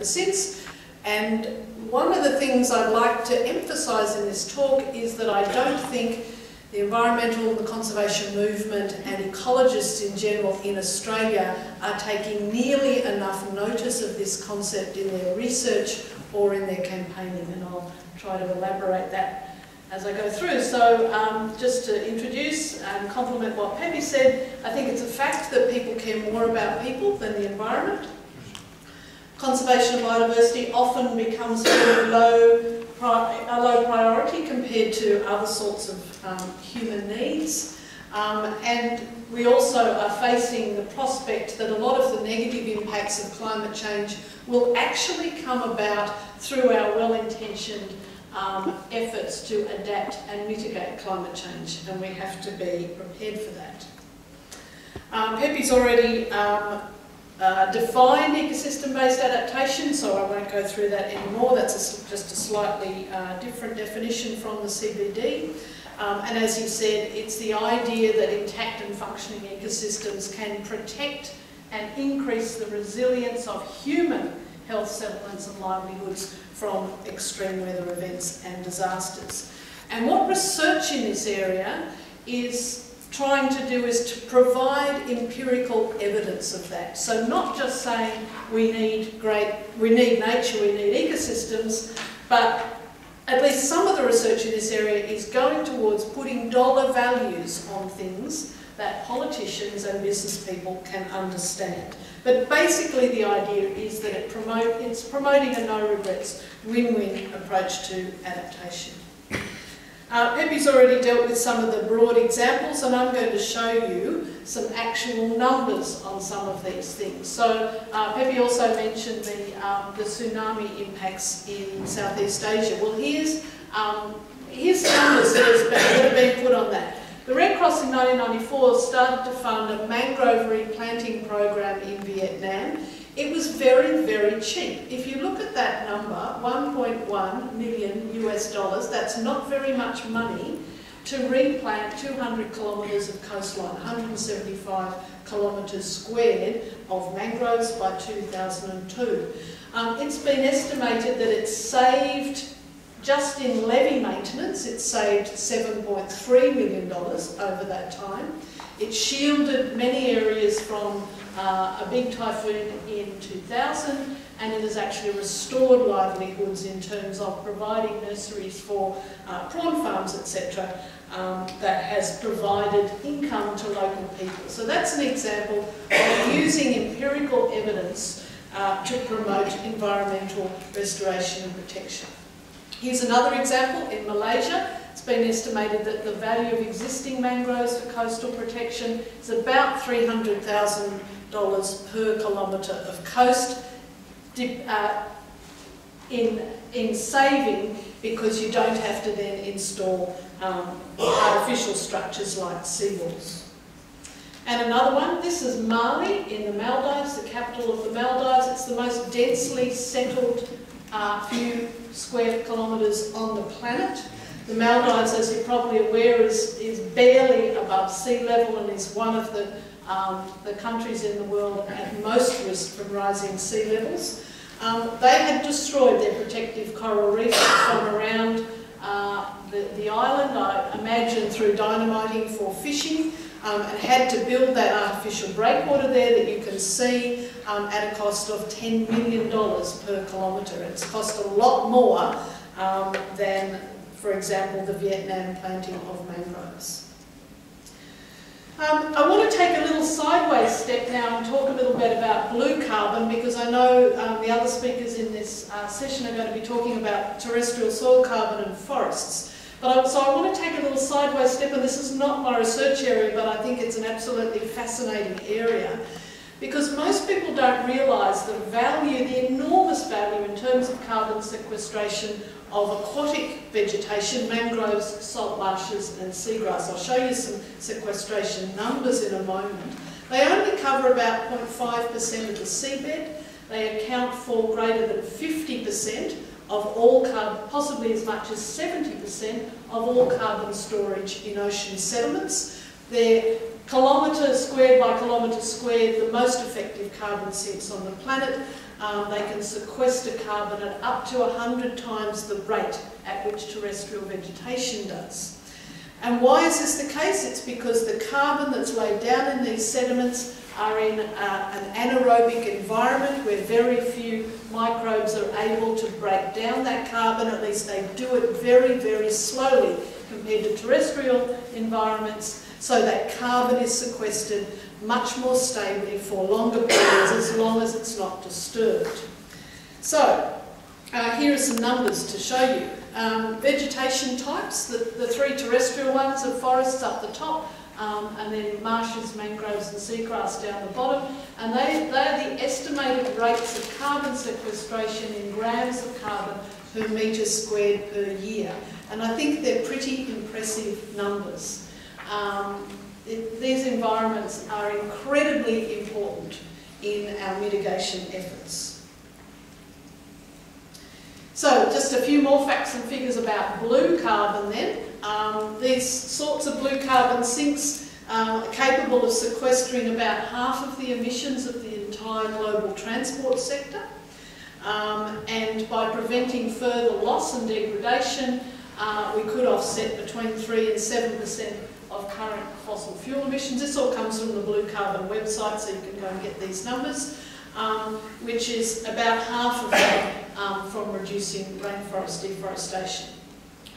since. And one of the things I'd like to emphasise in this talk is that I don't think the environmental, the conservation movement and ecologists in general in Australia are taking nearly enough notice of this concept in their research or in their campaigning, and I'll try to elaborate that as I go through. So just to introduce and complement what Pepe said, I think it's a fact that people care more about people than the environment. Conservation of biodiversity often becomes a low priority compared to other sorts of human needs. And we also are facing the prospect that a lot of the negative impacts of climate change will actually come about through our well-intentioned efforts to adapt and mitigate climate change, and we have to be prepared for that. Pepe's already defined ecosystem-based adaptation, so I won't go through that anymore. That's just a slightly different definition from the CBD. And as he said, it's the idea that intact and functioning ecosystems can protect and increase the resilience of human health, settlements and livelihoods from extreme weather events and disasters. And what research in this area is trying to do is to provide empirical evidence of that. So not just saying we need nature, we need ecosystems, but at least some of the research in this area is going towards putting dollar values on things that politicians and business people can understand. But basically the idea is that it's promoting a no-regrets, win-win approach to adaptation. Pepe's already dealt with some of the broad examples, and I'm going to show you some actual numbers on some of these things. So Pepe also mentioned the tsunami impacts in Southeast Asia. Well, here's numbers that have been put on that. The Red Cross in 1994 started to fund a mangrove replanting program in Vietnam. It was very, very cheap. If you look at that number, 1.1 million US dollars, that's not very much money to replant 200 kilometres of coastline, 175 kilometres squared of mangroves by 2002. It's been estimated that it's saved, just in levee maintenance, it saved $7.3 million over that time. It shielded many areas from a big typhoon in 2000, and it has actually restored livelihoods in terms of providing nurseries for prawn farms, etc., that has provided income to local people. So that's an example of using empirical evidence to promote environmental restoration and protection. Here's another example in Malaysia. It's been estimated that the value of existing mangroves for coastal protection is about $300,000 per kilometre of coast in saving, because you don't have to then install artificial structures like seawalls. And another one, this is Mali in the Maldives, the capital of the Maldives. It's the most densely settled few square kilometres on the planet. The Maldives, as you're probably aware, is barely above sea level and is one of the countries in the world at most risk from rising sea levels. They had destroyed their protective coral reef from around the island, I imagine through dynamiting for fishing, and had to build that artificial breakwater there that you can see at a cost of $10 million per kilometre. It's cost a lot more than, for example, the Vietnam planting of mangroves. I want to take a little sideways step now and talk a little bit about blue carbon, because I know the other speakers in this session are going to be talking about terrestrial soil carbon and forests. So I want to take a little sideways step, and this is not my research area, but I think it's an absolutely fascinating area, because most people don't realise the value, the enormous value in terms of carbon sequestration of aquatic vegetation, mangroves, salt marshes and seagrass. I'll show you some sequestration numbers in a moment. They only cover about 0.5% of the seabed. They account for greater than 50% of all carbon, possibly as much as 70% of all carbon storage in ocean sediments. They're kilometre squared by kilometre squared, the most effective carbon sinks on the planet. they can sequester carbon at up to 100 times the rate at which terrestrial vegetation does. And why is this the case? It's because the carbon that's laid down in these sediments are in an anaerobic environment where very few microbes are able to break down that carbon. At least they do it very, very slowly compared to terrestrial environments, so that carbon is sequestered much more stably for longer periods, as long as it's not disturbed. So, here are some numbers to show you. Vegetation types, the three terrestrial ones are forests up the top, and then marshes, mangroves and seagrass down the bottom, and they are the estimated rates of carbon sequestration in grams of carbon per metre squared per year. And I think they're pretty impressive numbers. These environments are incredibly important in our mitigation efforts. So, just a few more facts and figures about blue carbon then. These sorts of blue carbon sinks are capable of sequestering about half of the emissions of the entire global transport sector. And by preventing further loss and degradation, we could offset between 3 and 7% of current fossil fuel emissions. This all comes from the Blue Carbon website, so you can go and get these numbers, which is about half of that from reducing rainforest deforestation.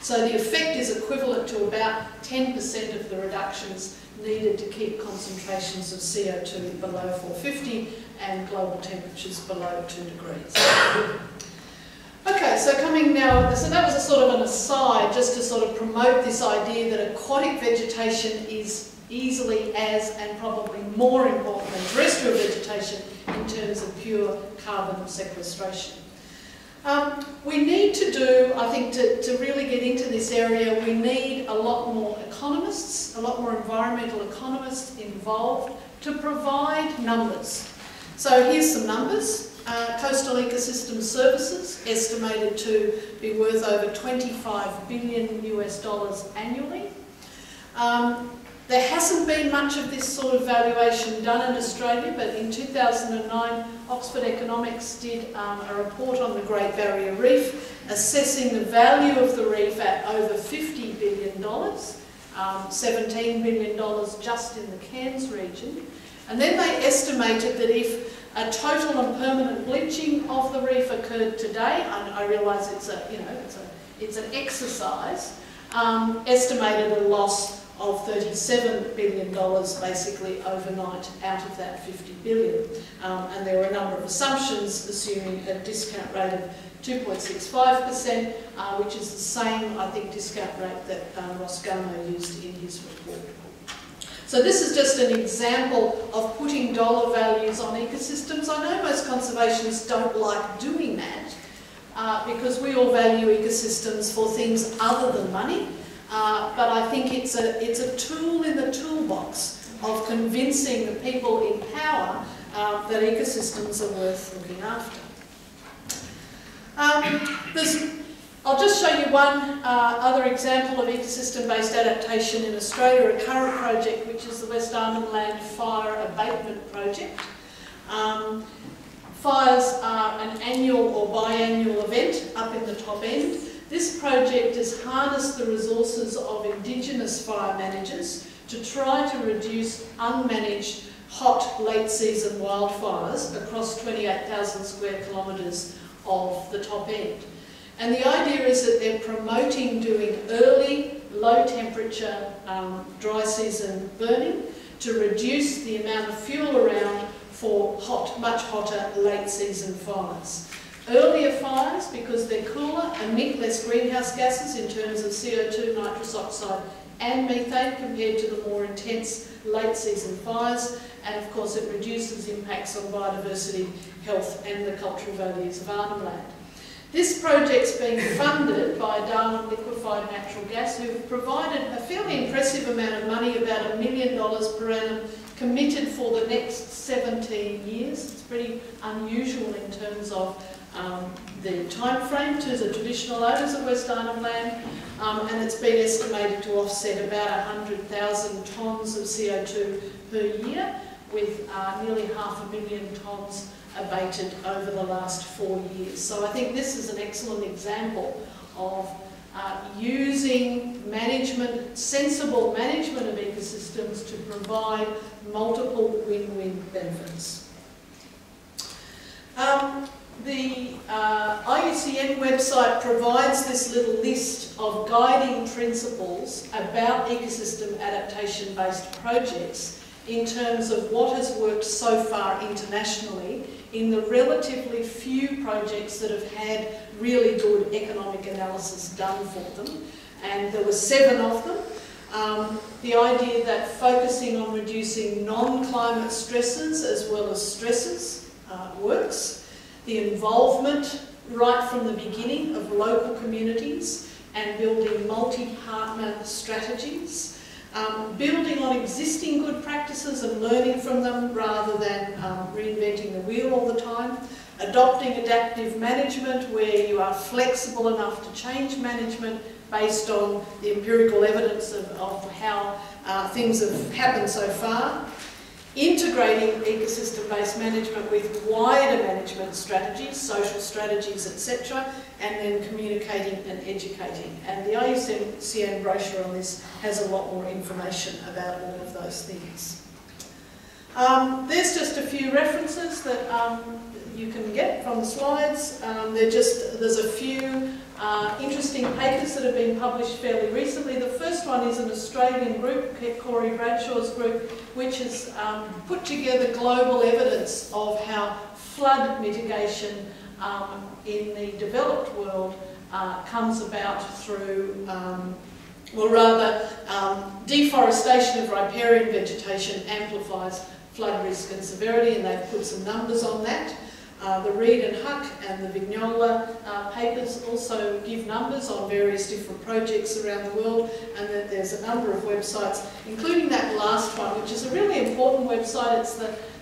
So the effect is equivalent to about 10% of the reductions needed to keep concentrations of CO2 below 450 and global temperatures below 2 degrees. Okay, so coming now, so that was a sort of an aside just to sort of promote this idea that aquatic vegetation is easily as and probably more important than terrestrial vegetation in terms of pure carbon sequestration. We need to do, I think, to really get into this area, we need a lot more economists, a lot more environmental economists involved to provide numbers. So here's some numbers. Coastal ecosystem services estimated to be worth over $25 billion US annually. There hasn't been much of this sort of valuation done in Australia, but in 2009 Oxford Economics did a report on the Great Barrier Reef, assessing the value of the reef at over $50 billion, $17 billion just in the Cairns region. And then they estimated that if a total and permanent bleaching of the reef occurred today, and I realise it's an exercise, estimated a loss of $37 billion basically overnight out of that $50 billion. And there were a number of assumptions assuming a discount rate of 2.65%, which is the same, I think, discount rate that Ross Gummo used in his report. So this is just an example of putting dollar values on ecosystems. I know most conservationists don't like doing that because we all value ecosystems for things other than money. But I think it's a tool in the toolbox of convincing the people in power that ecosystems are worth looking after. I'll just show you one other example of ecosystem-based adaptation in Australia, a current project which is the West Arnhem Land Fire Abatement Project. Fires are an annual or biannual event up in the top end. This project has harnessed the resources of Indigenous fire managers to try to reduce unmanaged hot late season wildfires across 28,000 square kilometres of the top end. And the idea is that they're promoting doing early, low temperature, dry season burning to reduce the amount of fuel around for much hotter late season fires. Earlier fires, because they're cooler, emit less greenhouse gases in terms of CO2, nitrous oxide and methane compared to the more intense late season fires, and of course it reduces impacts on biodiversity, health and the cultural values of Arnhem Land. This project's being funded by Darwin Liquefied Natural Gas, who've provided a fairly impressive amount of money, about $1 million per annum, committed for the next 17 years. It's pretty unusual in terms of the time frame to the traditional owners of West Arnhem Land, and it's been estimated to offset about 100,000 tonnes of CO2 per year, with nearly 500,000 tonnes abated over the last 4 years. So I think this is an excellent example of using management, sensible management of ecosystems to provide multiple win-win benefits. The IUCN website provides this little list of guiding principles about ecosystem adaptation-based projects in terms of what has worked so far internationally in the relatively few projects that have had really good economic analysis done for them. And there were 7 of them. The idea that focusing on reducing non-climate stresses as well as stresses works. The involvement right from the beginning of local communities and building multi-partner strategies. Building on existing good practices and learning from them rather than reinventing the wheel all the time. Adopting adaptive management where you are flexible enough to change management based on the empirical evidence of how things have happened so far. Integrating ecosystem-based management with wider management strategies, social strategies, etc., and then communicating and educating. And the IUCN brochure on this has a lot more information about all of those things. There's just a few references that you can get from the slides. There's a few interesting papers that have been published fairly recently. The first one is an Australian group, Corey Bradshaw's group, which has put together global evidence of how flood mitigation in the developed world comes about through, deforestation of riparian vegetation amplifies flood risk and severity, and they've put some numbers on that. The Reed and Huck and the Vignola papers also give numbers on various different projects around the world, and that there's a number of websites, including that last one, which is a really important website. It's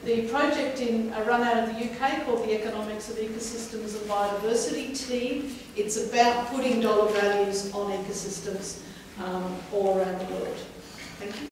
the project run out of the UK called the Economics of Ecosystems and Biodiversity team. It's about putting dollar values on ecosystems all around the world. Thank you.